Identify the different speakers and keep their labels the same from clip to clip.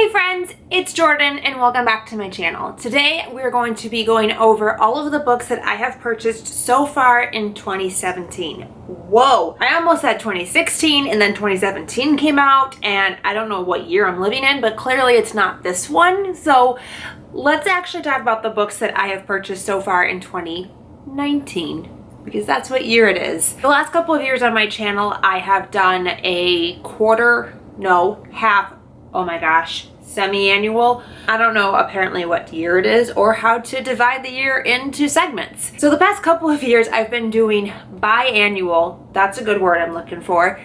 Speaker 1: Hey friends, it's Jordan and welcome back to my channel. Today we're going to be going over all of the books that I have purchased so far in 2017. Whoa, I almost said 2016 and then 2017 came out and I don't know what year I'm living in, but clearly it's not this one. So let's actually talk about the books that I have purchased so far in 2019. Because that's what year it is. The last couple of years on my channel, I have done a semi-annual. I don't know apparently what year it is or how to divide the year into segments. So the past couple of years I've been doing biannual, that's a good word I'm looking for,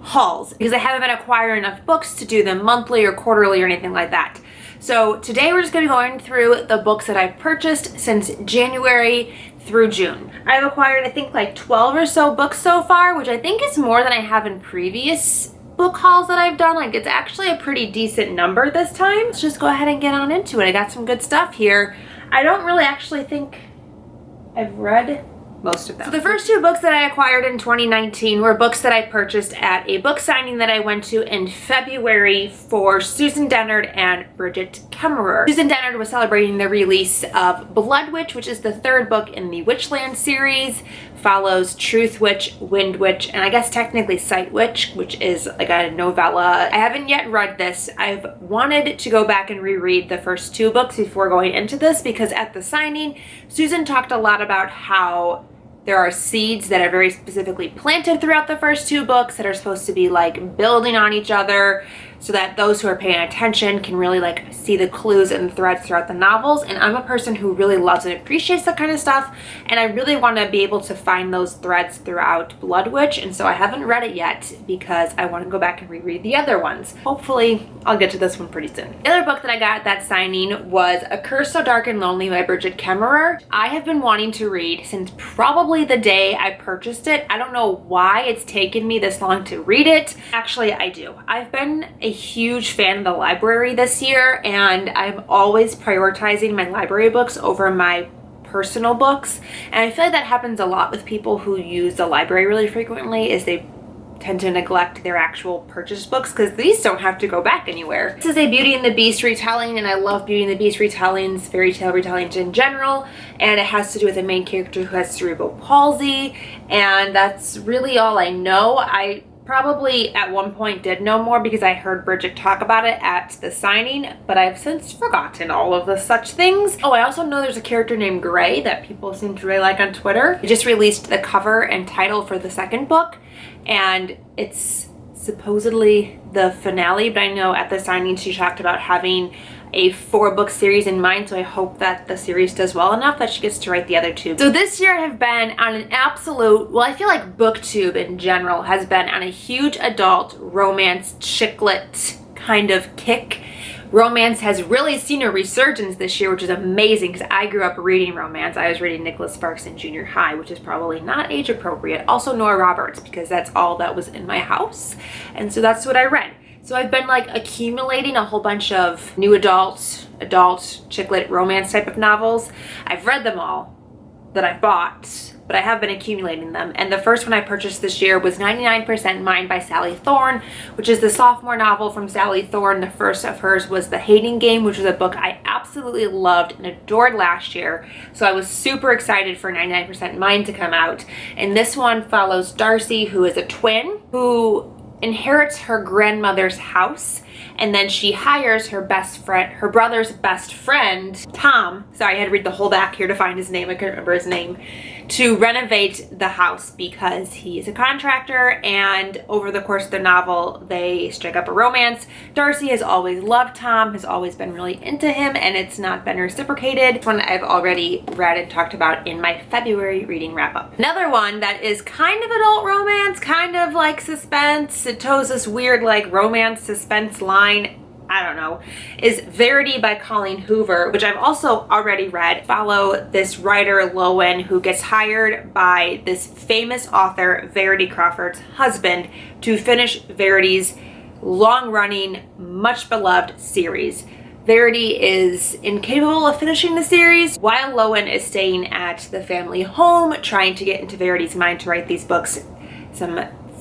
Speaker 1: hauls, because I haven't been acquiring enough books to do them monthly or quarterly or anything like that. So today we're just going to be going through the books that I've purchased since January through June. I've acquired I think like 12 or so books so far, which I think is more than I have in previous book hauls that I've done. Like, it's actually a pretty decent number this time. Let's just go ahead and get on into it. I got some good stuff here. I don't really actually think I've read most of them. So the first two books that I acquired in 2019 were books that I purchased at a book signing that I went to in February for Susan Dennard and Bridget Kemmerer. Susan Dennard was celebrating the release of Blood Witch, which is the third book in the Witchland series, follows Truth Witch, Wind Witch, and I guess technically Sight Witch, which is like a novella. I haven't yet read this. I've wanted to go back and reread the first two books before going into this because at the signing, Susan talked a lot about how there are seeds that are very specifically planted throughout the first two books that are supposed to be like building on each other so that those who are paying attention can really like see the clues and the threads throughout the novels. And I'm a person who really loves and appreciates that kind of stuff, and I really want to be able to find those threads throughout Blood Witch, and so I haven't read it yet because I want to go back and reread the other ones. Hopefully I'll get to this one pretty soon. The other book that I got at that signing was A Curse So Dark and Lonely by Bridget Kemmerer. I have been wanting to read since probably the day I purchased it. I don't know why it's taken me this long to read it. Actually, I do. I've been a huge fan of the library this year, and I'm always prioritizing my library books over my personal books, and I feel like that happens a lot with people who use the library really frequently, is they tend to neglect their actual purchased books because these don't have to go back anywhere. This is a Beauty and the Beast retelling, and I love Beauty and the Beast retellings, fairy tale retellings in general, and it has to do with a main character who has cerebral palsy, and that's really all I know. I probably at one point did know more because I heard Bridget talk about it at the signing, but I've since forgotten all of the such things. Oh, I also know there's a character named Gray that people seem to really like on Twitter. They just released the cover and title for the second book, and it's supposedly the finale, but I know at the signing she talked about having a 4-book series in mind, so I hope that the series does well enough that she gets to write the other two. So this year I have been on an absolute, well, I feel like BookTube in general has been on a huge adult romance chicklet kind of kick. Romance has really seen a resurgence this year, which is amazing because I grew up reading romance. I was reading Nicholas Sparks in junior high, which is probably not age appropriate. Also Nora Roberts, because that's all that was in my house, and so that's what I read. So I've been like accumulating a whole bunch of new adult, chicklet romance type of novels. I've read them all that I've bought, but I have been accumulating them. And the first one I purchased this year was 99% Mine by Sally Thorne, which is the sophomore novel from Sally Thorne. The first of hers was The Hating Game, which was a book I absolutely loved and adored last year. So I was super excited for 99% Mine to come out. And this one follows Darcy, who is a twin who inherits her grandmother's house, and then she hires her brother's best friend, Tom. Sorry, I had to read the whole back here to find his name. I couldn't remember his name. To renovate the house because he is a contractor, and over the course of the novel, they strike up a romance. Darcy has always loved Tom, has always been really into him, and it's not been reciprocated. This one I've already read and talked about in my February reading wrap-up. Another one that is kind of adult romance, kind of like suspense. It toes this weird like romance suspense line, I don't know, is Verity by Colleen Hoover, which I've also already read. Follow this writer, Lowen, who gets hired by this famous author, Verity Crawford's husband, to finish Verity's long-running, much-beloved series. Verity is incapable of finishing the series, while Lowen is staying at the family home, trying to get into Verity's mind to write these books. Some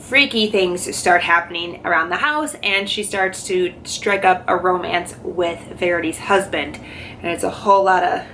Speaker 1: freaky things start happening around the house, and she starts to strike up a romance with Verity's husband. And it's a whole lot of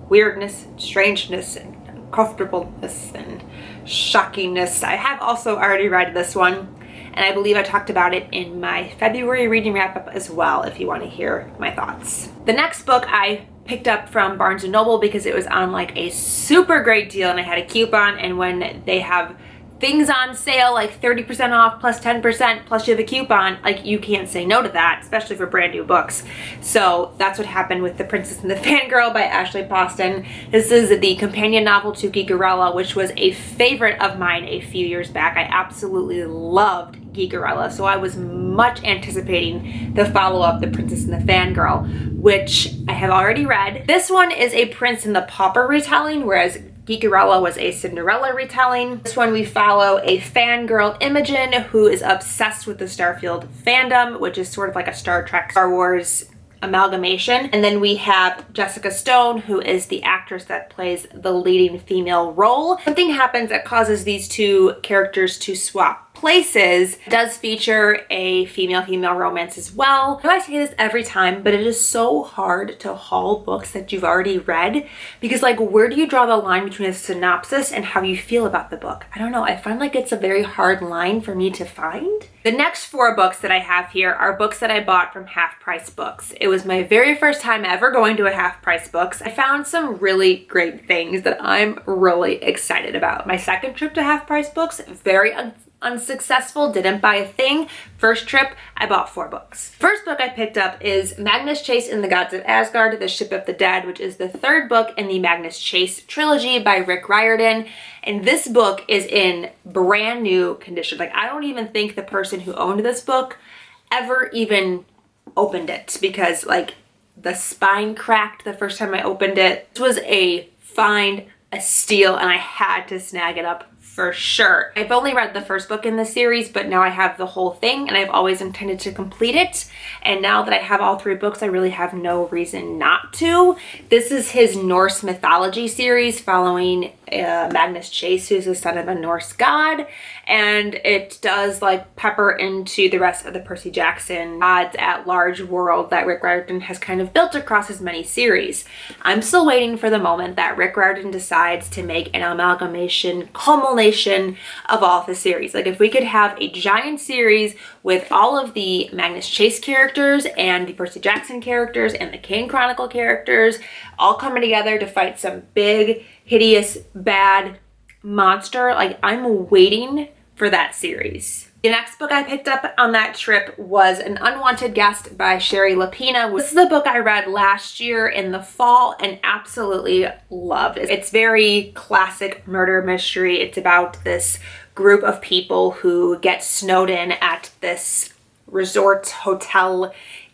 Speaker 1: weirdness, strangeness, and uncomfortableness and shockingness. I have also already read this one, and I believe I talked about it in my February reading wrap-up as well, if you want to hear my thoughts. The next book I picked up from Barnes & Noble because it was on like a super great deal, and I had a coupon, and when they have things on sale like 30% off plus 10% plus you have a coupon, like you can't say no to that, especially for brand new books. So that's what happened with The Princess and the Fangirl by Ashley Poston. This is the companion novel to Geekerella, which was a favorite of mine a few years back. I absolutely loved Geekerella, so I was much anticipating the follow-up, The Princess and the Fangirl, which I have already read. This one is a Prince and the Pauper retelling, whereas Geekerella was a Cinderella retelling. This one we follow a fangirl, Imogen, who is obsessed with the Starfield fandom, which is sort of like a Star Trek, Star Wars amalgamation. And then we have Jessica Stone, who is the actress that plays the leading female role. Something happens that causes these two characters to swap places. It does feature a female-female romance as well. I know I say this every time, but it is so hard to haul books that you've already read, because like, where do you draw the line between a synopsis and how you feel about the book? I don't know. I find like it's a very hard line for me to find. The next 4 books that I have here are books that I bought from Half Price Books. It was my very first time ever going to a Half Price Books. I found some really great things that I'm really excited about. My second trip to Half Price Books, very unsuccessful, didn't buy a thing. First trip, I bought 4 books. First book I picked up is Magnus Chase and the Gods of Asgard, The Ship of the Dead, which is the 3rd book in the Magnus Chase trilogy by Rick Riordan. And this book is in brand new condition. Like, I don't even think the person who owned this book ever even opened it, because like the spine cracked the first time I opened it. This was a find, a steal, and I had to snag it up for sure. I've only read the first book in the series, but now I have the whole thing, and I've always intended to complete it. And now that I have all 3 books, I really have no reason not to. This is his Norse mythology series following Magnus Chase, who's the son of a Norse god, and it does like pepper into the rest of the Percy Jackson gods at large world that Rick Riordan has kind of built across his many series. I'm still waiting for the moment that Rick Riordan decides to make an amalgamation, culmination of all of the series. Like, if we could have a giant series with all of the Magnus Chase characters and the Percy Jackson characters and the Kane Chronicle characters all coming together to fight some big, hideous, bad monster. Like, I'm waiting for that series. The next book I picked up on that trip was An Unwanted Guest by Sherry Lapina. This is a book I read last year in the fall and absolutely loved. It's very classic murder mystery. It's about this group of people who get snowed in at this resort hotel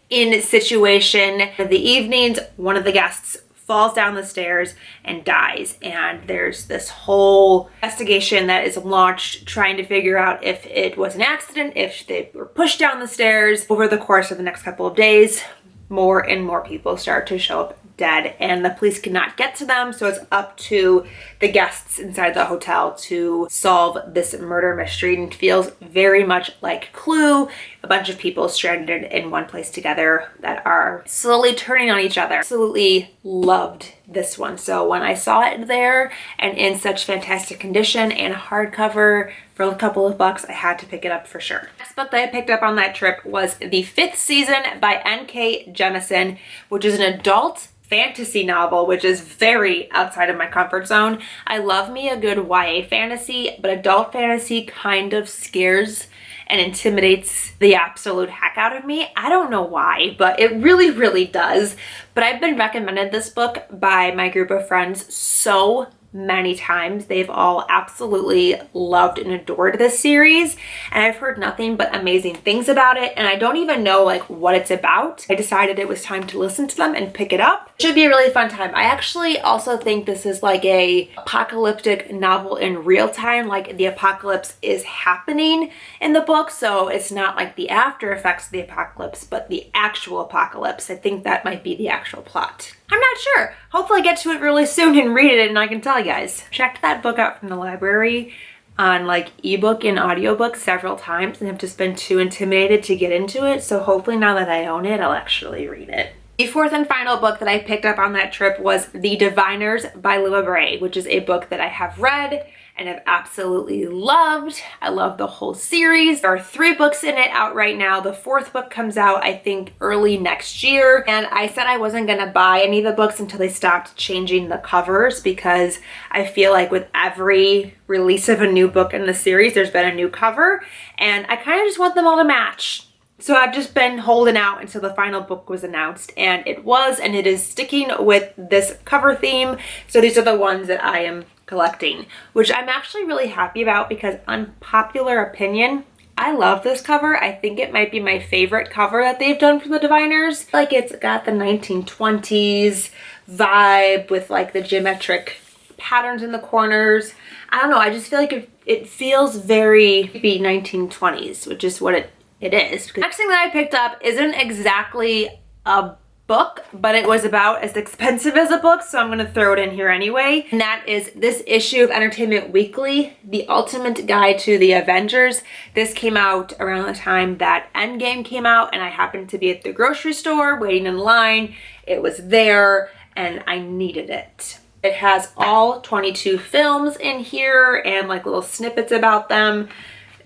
Speaker 1: inn situation. In the evenings, one of the guests falls down the stairs and dies, and there's this whole investigation that is launched trying to figure out if it was an accident, if they were pushed down the stairs. Over the course of the next couple of days, more and more people start to show up dead, and the police cannot get to them, so it's up to the guests inside the hotel to solve this murder mystery. And it feels very much like Clue, a bunch of people stranded in one place together that are slowly turning on each other. Absolutely loved this one. So when I saw it there and in such fantastic condition and hardcover for a couple of bucks, I had to pick it up for sure. Next book that I picked up on that trip was The Fifth Season by N.K. Jemisin, which is an adult fantasy novel, which is very outside of my comfort zone. I love me a good YA fantasy, but adult fantasy kind of scares and intimidates the absolute heck out of me. I don't know why, but it really, really does. But I've been recommended this book by my group of friends so many times. They've all absolutely loved and adored this series, and I've heard nothing but amazing things about it, and I don't even know like what it's about. I decided it was time to listen to them and pick it up. It should be a really fun time. I actually also think this is like a apocalyptic novel in real time, like the apocalypse is happening in the book, so it's not like the after effects of the apocalypse, but the actual apocalypse. I think that might be the actual plot. I'm not sure. Hopefully I get to it really soon and read it and I can tell you guys. Checked that book out from the library. on like ebook and audiobook several times and have just been too intimidated to get into it. So hopefully now that I own it, I'll actually read it. The fourth and final book that I picked up on that trip was The Diviners by Lua Bray, which is a book that I have read and have absolutely loved. I love the whole series. There are 3 books in it out right now. The 4th book comes out, I think, early next year. And I said I wasn't gonna buy any of the books until they stopped changing the covers, because I feel like with every release of a new book in the series, there's been a new cover, and I kind of just want them all to match. So I've just been holding out until the final book was announced, and it was, and it is sticking with this cover theme. So these are the ones that I am collecting, which I'm actually really happy about, because unpopular opinion, I love this cover. I think it might be my favorite cover that they've done for the Diviners. Like, it's got the 1920s vibe with like the geometric patterns in the corners. I don't know, I just feel like it feels very 1920s, which is what it is. The next thing that I picked up isn't exactly a book, but it was about as expensive as a book, so I'm gonna throw it in here anyway. And that is this issue of Entertainment Weekly, The Ultimate Guide to the Avengers. This came out around the time that Endgame came out, and I happened to be at the grocery store waiting in line. It was there, and I needed it. It has all 22 films in here and like little snippets about them.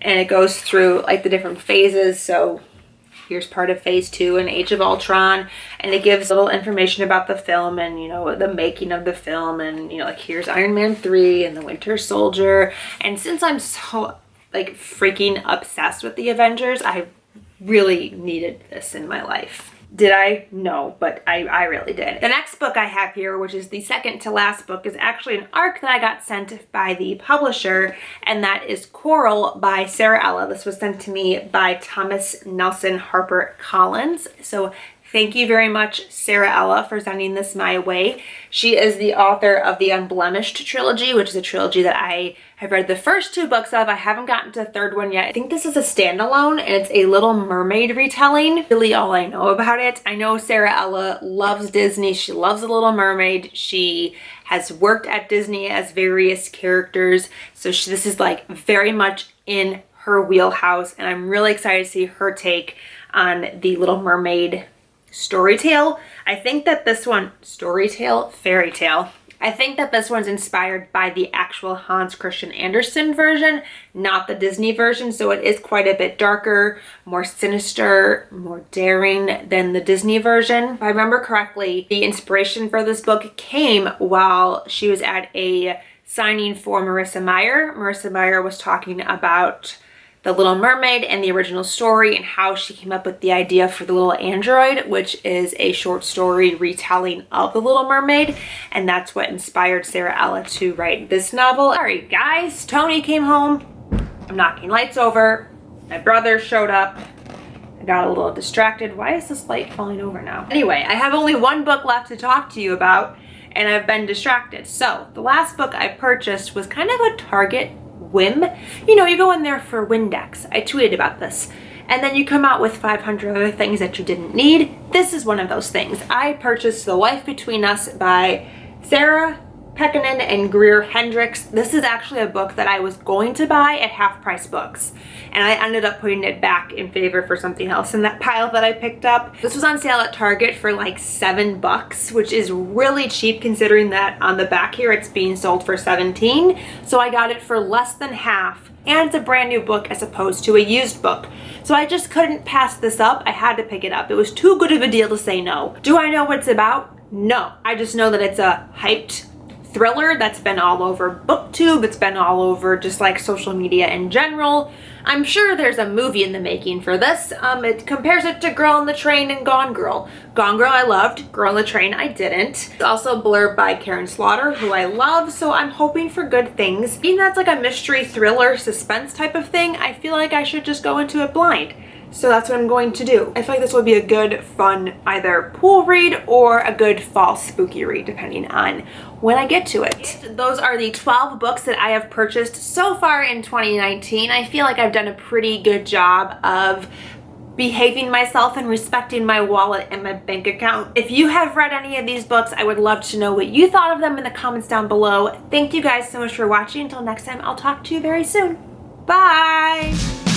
Speaker 1: And it goes through like the different phases. So here's part of phase 2 in Age of Ultron, and it gives little information about the film and, you know, the making of the film, and, you know, like here's Iron Man 3 and the Winter Soldier. And since I'm so like freaking obsessed with the Avengers, I really needed this in my life. Did I? No, but I really did. The next book I have here, which is the second to last book, is actually an ARC that I got sent by the publisher, and that is Coral by Sarah Ella. This was sent to me by Thomas Nelson Harper Collins. So thank you very much, Sarah Ella, for sending this my way. She is the author of the Unblemished trilogy, which is a trilogy that I have read the first 2 books of. I haven't gotten to the 3rd one yet. I think this is a standalone, and it's a Little Mermaid retelling. Really all I know about it. I know Sarah Ella loves Disney. She loves The Little Mermaid. She has worked at Disney as various characters. So this is like very much in her wheelhouse, and I'm really excited to see her take on the Little Mermaid storytale. I think that this one, fairy tale. I think that this one's inspired by the actual Hans Christian Andersen version, not the Disney version. So it is quite a bit darker, more sinister, more daring than the Disney version. If I remember correctly, the inspiration for this book came while she was at a signing for Marissa Meyer. Marissa Meyer was talking about The Little Mermaid and the original story, and how she came up with the idea for The Little Android, which is a short story retelling of The Little Mermaid, and that's what inspired Sarah Ella to write this novel. Sorry guys, Tony came home. I'm knocking lights over. My brother showed up. I got a little distracted. Why is this light falling over now? Anyway, I have only one book left to talk to you about, and I've been distracted. So the last book I purchased was kind of a Target whim. You know, you go in there for Windex. I tweeted about this. And then you come out with 500 other things that you didn't need. This is one of those things. I purchased The Life Between Us by Sarah Pekkanen and Greer Hendricks. This is actually a book that I was going to buy at Half Price Books, and I ended up putting it back in favor for something else in that pile that I picked up. This was on sale at Target for like $7, which is really cheap considering that on the back here it's being sold for $17. So I got it for less than half, and it's a brand new book as opposed to a used book. So I just couldn't pass this up. I had to pick it up. It was too good of a deal to say no. Do I know what it's about? No. I just know that it's a hyped thriller that's been all over BookTube. It's been all over just like social media in general. I'm sure there's a movie in the making for this. It compares it to Girl on the Train and Gone Girl. Gone Girl I loved, Girl on the Train I didn't. It's also blurred by Karen Slaughter, who I love, so I'm hoping for good things. Being that's like a mystery thriller suspense type of thing, I feel like I should just go into it blind. So that's what I'm going to do. I feel like this would be a good, fun, either pool read or a good fall spooky read, depending on when I get to it. Those are the 12 books that I have purchased so far in 2019. I feel like I've done a pretty good job of behaving myself and respecting my wallet and my bank account. If you have read any of these books, I would love to know what you thought of them in the comments down below. Thank you guys so much for watching. Until next time, I'll talk to you very soon. Bye!